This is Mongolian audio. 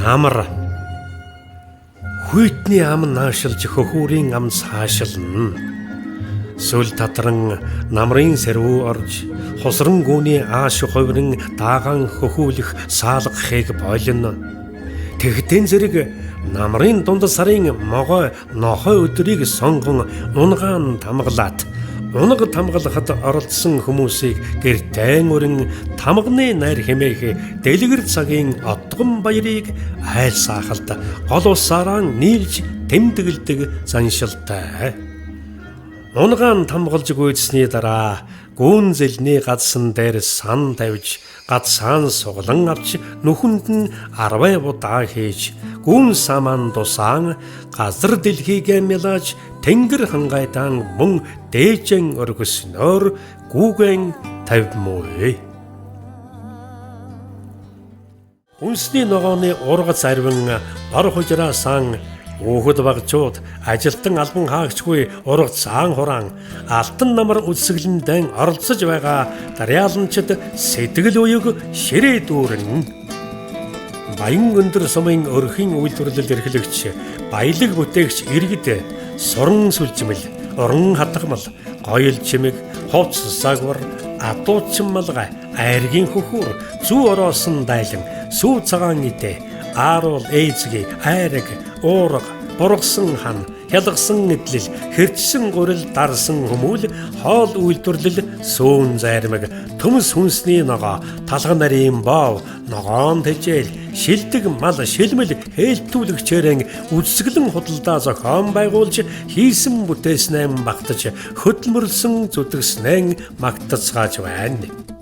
Амар хүйтний ам наашилж хөхүүрийн ам цаашилна. Сүл татран намрын сэрвүү орж хосрон гүний ааш ховрын дааган хөхүүлэх саалгахыг болно. Тэгтэн зэрэг намрын дунд сарын могой нохой өдрийг сонгон унгаан тамгалаад унаг тамгалахад оролцсон хүмүүсийг гэртэн өрн тамганы найр хэмээх дэлгэр цагийн отгон баярыг айл саахалд гол усаараа нийлж тэмдэглэдэг заншилтай. Унгаан тамгалж гүйцсний дараа гүн зэлний гадсан дээр сан тавьж гадсаан суглан авч нүхэнд нь 10 удаа хийж гүн саман дусаан газар дэлхийгээ мэлаж тэнгэр хангайтан мөн дээжэн өргөснөөр гүүгэн тавьмгүй. Үнсний ногооны ургац арвин бар хужраасан Өөхөд багчууд ажилтан албан хаагчгүй ургац цаан хураан алтан намар үсгэлэндэн оролцож байгаа даряаланчид сэтгэл уяг ширээ дүүрэн баян өндөр сумын өрхийн үйлдвэрлэл эрхлэгч баялаг бүтээгч иргэд суран сүлжмэл уран хатгамал гоёл чимэг хувц сагвар атуучмалгай айргийн хөхөр зүү ороосон дайлан сүү цагаан идэ ааруул ээзги айраг уурга бургасан хан хялгсан эдлэл хэрчсэн гурил дарсан хүмүүл хоол үйлдвэрлэл сүүн зармаг төмс хүнсний ногоо талган нарийн бов ногоон тэжээл шилдэг мал шилмэл хээлтүүлэгчээрэн үсгэлэн худалдаа зохион байгуулж хийсэн бүтээснээ багтаж хөдөлмөрлсөн зүтгэснээ магтацгааж байна.